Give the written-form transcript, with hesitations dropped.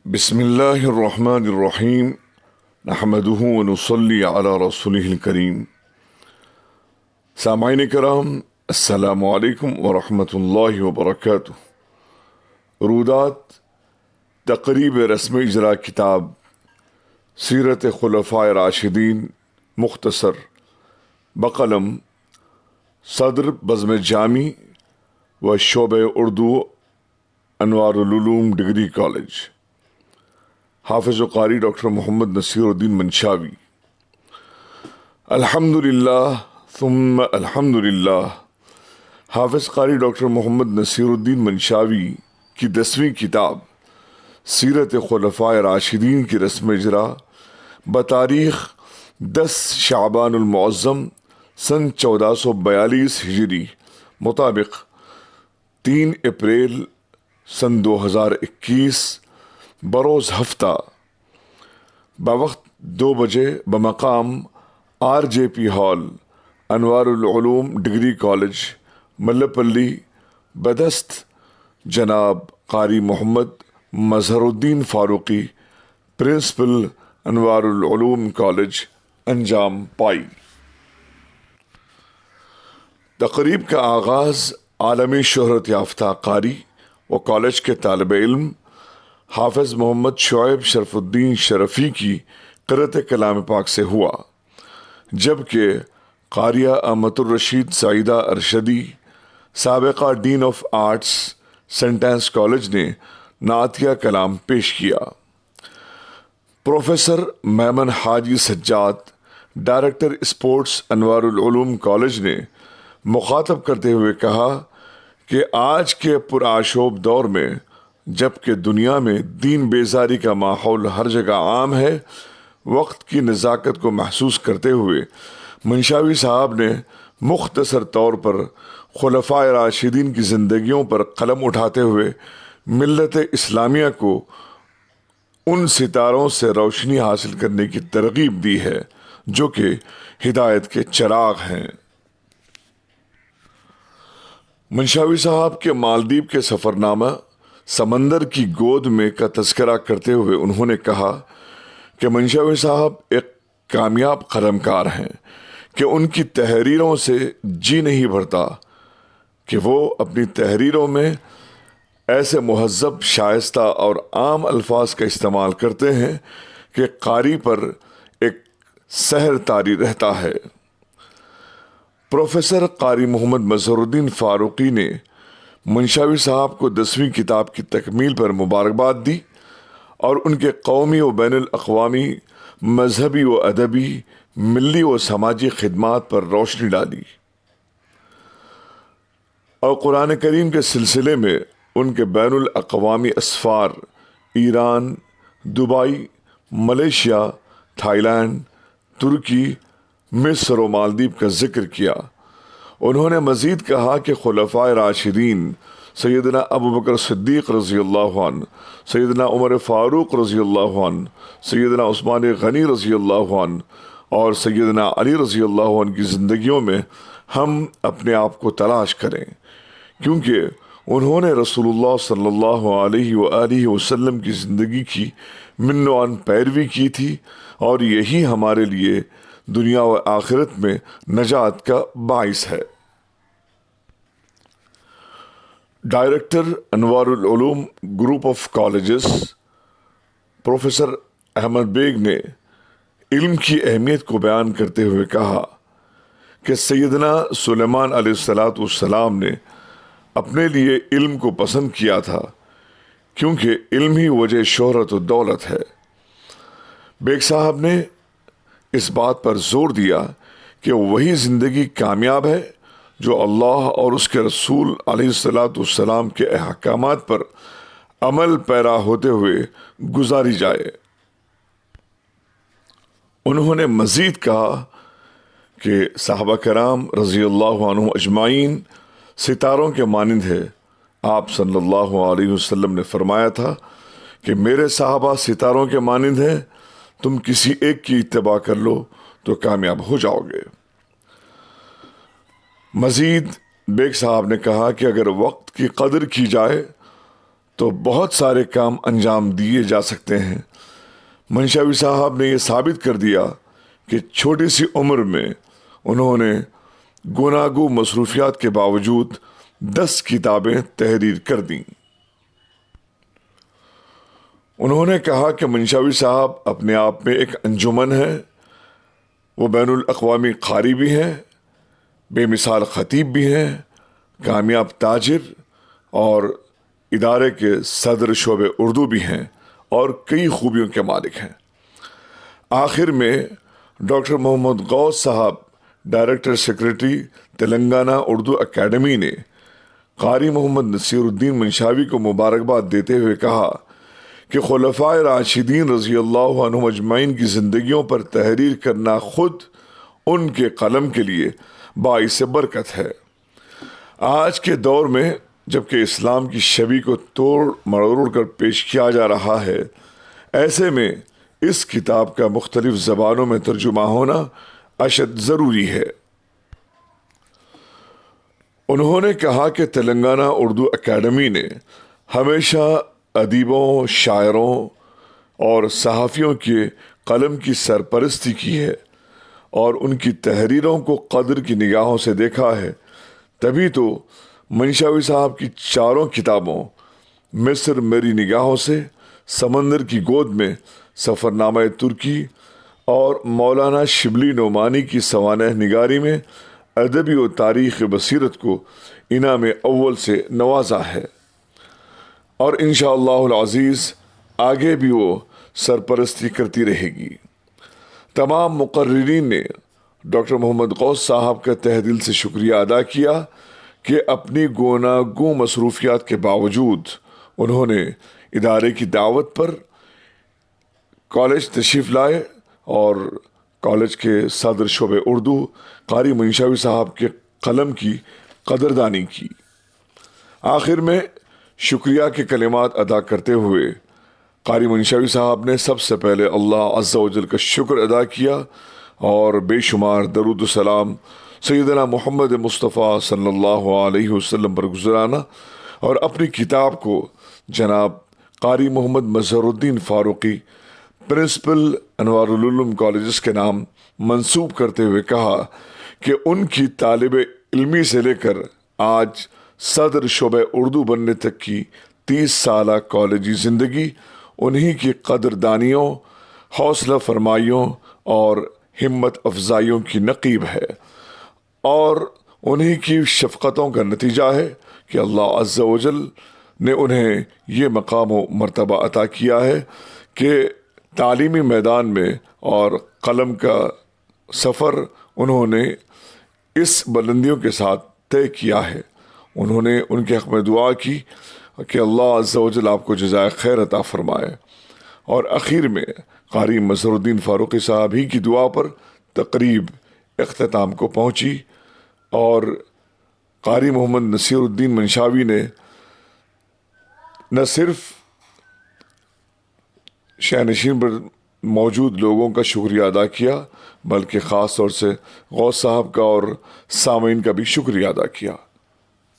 بسم اللہ الرحمن الرحیم نحمدہ ونصلی علی رسولہ الکریم۔ سامعین کرام، السلام علیکم ورحمۃ اللہ وبرکاتہ۔ رودات تقریب رسم اجرا کتاب سیرت خلفائے راشدین مختصر بقلم صدر بزم جامی و شعبہ اردو انوار العلوم ڈگری کالج، حافظ و قاری ڈاکٹر محمد نصیر الدین منشاوی۔ الحمدللہ ثم الحمدللہ۔ حافظ قاری ڈاکٹر محمد نصیر الدین منشاوی کی 10ویں کتاب سیرت خلفائے راشدین کی رسم اجرا بتاریخ 10 شعبان المعظم سن 1442 ہجری مطابق 3 اپریل سن 2021 بروز ہفتہ بوقت 2 بجے بمقام RJP ہال انوار العلوم ڈگری کالج ملپلی بدست جناب قاری محمد مظہر الدین فاروقی پرنسپل انوار العلوم کالج انجام پائی۔ تقریب کا آغاز عالمی شہرت یافتہ قاری و کالج کے طالب علم حافظ محمد شعیب شرف الدین شرفی کی قرأت کلام پاک سے ہوا، جبکہ قاریہ امت الرشید سعیدہ ارشدی سابقہ dean of arts saint Ann's college نے نعتیہ کلام پیش کیا۔ Professor Memon Haji Sajjad director sports Anwar ul Uloom college نے مخاطب کرتے ہوئے کہا کہ آج کے پرآشوب دور میں جبکہ دنیا میں دین بیزاری کا ماحول ہر جگہ عام ہے، وقت کی نزاکت کو محسوس کرتے ہوئے منشاوی صاحب نے مختصر طور پر خلفائے راشدین کی زندگیوں پر قلم اٹھاتے ہوئے ملت اسلامیہ کو ان ستاروں سے روشنی حاصل کرنے کی ترغیب دی ہے جو کہ ہدایت کے چراغ ہیں۔ منشاوی صاحب کے مالدیپ کے سفرنامہ سمندر کی گود میں کا تذکرہ کرتے ہوئے انہوں نے کہا کہ منشاوی صاحب ایک کامیاب قلم کار ہیں کہ ان کی تحریروں سے جی نہیں بھرتا کہ وہ اپنی تحریروں میں ایسے مہذب، شائستہ اور عام الفاظ کا استعمال کرتے ہیں کہ قاری پر ایک سحر طاری رہتا ہے۔ پروفیسر قاری محمد مظہر الدین فاروقی نے منشاوی صاحب کو 10ویں کتاب کی تکمیل پر مبارکباد دی اور ان کے قومی و بین الاقوامی مذہبی و ادبی، ملی و سماجی خدمات پر روشنی ڈالی اور قرآن کریم کے سلسلے میں ان کے بین الاقوامی اسفار Iran, Dubai, Malaysia, Thailand, ترکی، مصر و مالدیپ کا ذکر کیا۔ انہوں نے مزید کہا کہ خلفائے راشدین سیدنا ابوبکر صدیق رضی اللہ عنہ، سیدنا عمر فاروق رضی اللہ عنہ، سیدنا عثمان غنی رضی اللہ عنہ اور سیدنا علی رضی اللہ عنہ کی زندگیوں میں ہم اپنے آپ کو تلاش کریں، کیونکہ انہوں نے رسول اللہ صلی اللہ علیہ وآلہ وسلم کی زندگی کی من و عن پیروی کی تھی اور یہی ہمارے لیے دنیا و آخرت میں نجات کا باعث ہے۔ Director Anwar ul Uloom group of colleges professor Ahmed Baig نے علم کی اہمیت کو بیان کرتے ہوئے کہا کہ سیدنا سلیمان علیہ السلام نے اپنے لیے علم کو پسند کیا تھا کیونکہ علم ہی وجہ شہرت و دولت ہے۔ بیگ صاحب نے اس بات پر زور دیا کہ وہی زندگی کامیاب ہے جو اللہ اور اس کے رسول علیہ السلام کے احکامات پر عمل پیرا ہوتے ہوئے گزاری جائے۔ انہوں نے مزید کہا کہ صحابہ کرام رضی اللہ عنہ اجمعین ستاروں کے مانند ہے۔ آپ صلی اللہ علیہ وسلم نے فرمایا تھا کہ میرے صحابہ ستاروں کے مانند ہیں، تم کسی ایک کی اتباع کر لو تو کامیاب ہو جاؤ گے۔ مزید بیگ صاحب نے کہا کہ اگر وقت کی قدر کی جائے تو بہت سارے کام انجام دیے جا سکتے ہیں۔ منشاوی صاحب نے یہ ثابت کر دیا کہ چھوٹی سی عمر میں انہوں نے گوناگو مصروفیات کے باوجود 10 کتابیں تحریر کر دیں۔ انہوں نے کہا کہ منشاوی صاحب اپنے آپ میں ایک انجمن ہے، وہ بین الاقوامی قاری بھی ہیں، بے مثال خطیب بھی ہیں، کامیاب تاجر اور ادارے کے صدر شعبہ اردو بھی ہیں اور کئی خوبیوں کے مالک ہیں۔ آخر میں ڈاکٹر محمد غوث صاحب، director secretary Telangana Urdu academy نے قاری محمد نصیر الدین منشاوی کو مبارکباد دیتے ہوئے کہا کہ خلفائے راشدین رضی اللہ عنہم اجمعین کی زندگیوں پر تحریر کرنا خود ان کے قلم کے لیے باعث برکت ہے۔ آج کے دور میں جبکہ اسلام کی شبیہ کو توڑ مروڑ کر پیش کیا جا رہا ہے، ایسے میں اس کتاب کا مختلف زبانوں میں ترجمہ ہونا اشد ضروری ہے۔ انہوں نے کہا کہ تلنگانہ اردو اکیڈمی نے ہمیشہ ادیبوں، شاعروں اور صحافیوں کے قلم کی سرپرستی کی ہے اور ان کی تحریروں کو قدر کی نگاہوں سے دیکھا ہے۔ تبھی تو منشاوی صاحب کی چاروں کتابوں، مصر میری نگاہوں سے، سمندر کی گود میں، سفر نامہ ترکی اور مولانا شبلی نعمانی کی سوانح نگاری میں ادبی و تاریخ بصیرت کو انعام اول سے نوازا ہے، اور انشاءاللہ العزیز آگے بھی وہ سرپرستی کرتی رہے گی۔ تمام مقررین نے ڈاکٹر محمد غوث صاحب کا تہ دل سے شکریہ ادا کیا کہ اپنی گوناگوں مصروفیات کے باوجود انہوں نے ادارے کی دعوت پر کالج تشریف لائے اور کالج کے صدر شعبہ اردو قاری منشاوی صاحب کے قلم کی قدردانی کی۔ آخر میں شکریہ کے کلمات ادا کرتے ہوئے قاری منشاوی صاحب نے سب سے پہلے اللہ عز و جل کا شکر ادا کیا اور بے شمار درود و سلام سیدنا محمد مصطفیٰ صلی اللہ علیہ وسلم پر گزرانا اور اپنی کتاب کو جناب قاری محمد مظہر الدین فاروقی، پرنسپل انوار العلوم کالجز کے نام منسوب کرتے ہوئے کہا کہ ان کی طالب علمی سے لے کر آج صدر شعبہ اردو بننے تک کی 30 سالہ کالجی زندگی انہی کی قدردانیوں، حوصلہ فرمائیوں اور ہمت افزائیوں کی نقیب ہے، اور انہی کی شفقتوں کا نتیجہ ہے کہ اللہ عز و جل نے انہیں یہ مقام و مرتبہ عطا کیا ہے کہ تعلیمی میدان میں اور قلم کا سفر انہوں نے اس بلندیوں کے ساتھ طے کیا ہے۔ انہوں نے ان کے حق میں دعا کی کہ اللہ عز و جل آپ کو جزائے خیر عطا فرمائے، اور اخیر میں قاری مظہر الدین فاروقی صاحب ہی کی دعا پر تقریب اختتام کو پہنچی، اور قاری محمد نصیر الدین منشاوی نے نہ صرف شاہنشین پر موجود لوگوں کا شکریہ ادا کیا بلکہ خاص طور سے غوث صاحب کا اور سامعین کا بھی شکریہ ادا کیا۔